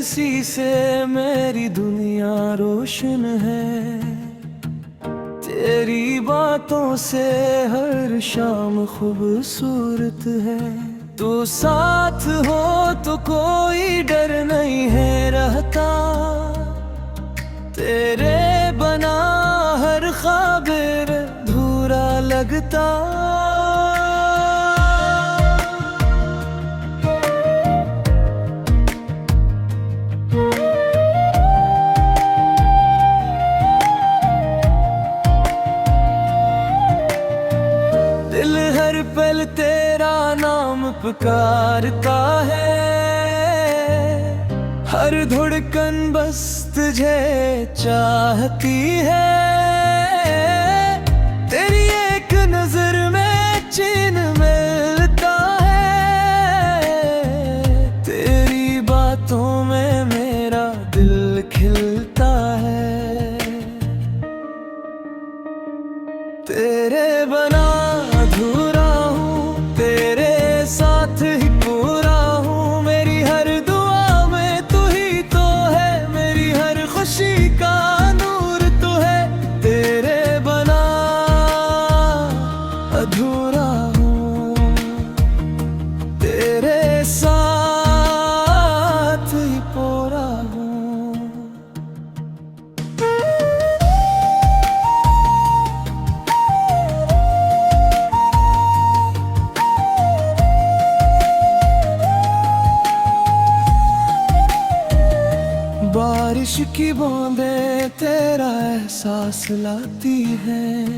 सी से मेरी दुनिया रोशन है, तेरी बातों से हर शाम खूबसूरत है। तू साथ हो तो कोई डर नहीं है रहता, तेरे बना हर ख्वाब अधूरा लगता। दिल हर पल तेरा नाम पुकारता है, हर धड़कन बस तुझे चाहती है। तेरी एक नजर में चैन मिलता है, तेरी बातों में मेरा दिल खिलता है। तेरे बना अधूरा हूँ, तेरे साथ ही पूरा हूँ। मेरी हर दुआ में तू ही तो है, मेरी हर खुशी का नूर तू है। तेरे बना अधूरा हूँ, तेरे साथ ही पूरा हूँ। बारिश की बूंदें तेरा एहसास लाती हैं,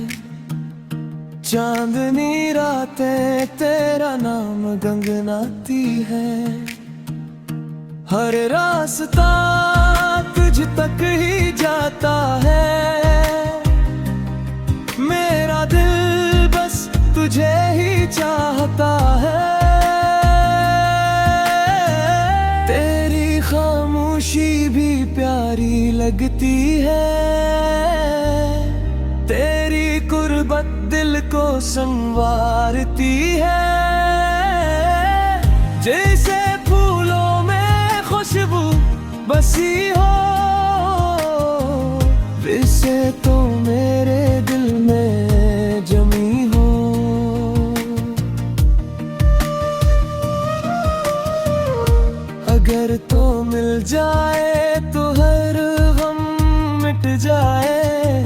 चांदनी रातें तेरा नाम गंगनाती हैं। हर रास्ता तुझ तक ही जाता है, मेरा दिल बस तुझे ही चाहता है। तेरी खामोशी भी प्यारी लगती है, तेरी कुर्बत दिल को संवारती है। जैसे फूलों में खुशबू बसी हो, वैसे तो मेरे दिल में जमी हो। अगर तो मिल जाए तो हर गम मिट जाए,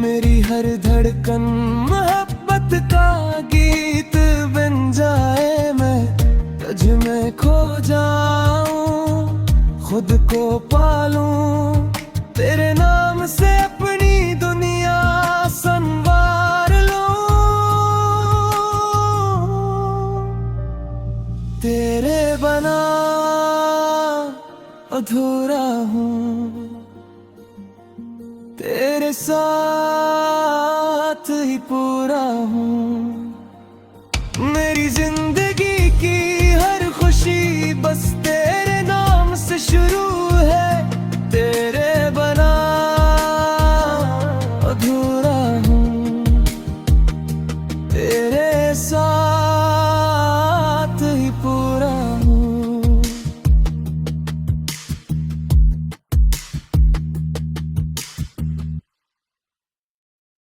मेरी हर धड़कन मोहब्बत का गीत बन जाए। मैं तुझ में खो जाऊं, खुद को पालूं, तेरे नाम से अपनी दुनिया संवार लूं। तेरे बना अधूरा हूँ, तेरे साथ ही पूरा हूँ।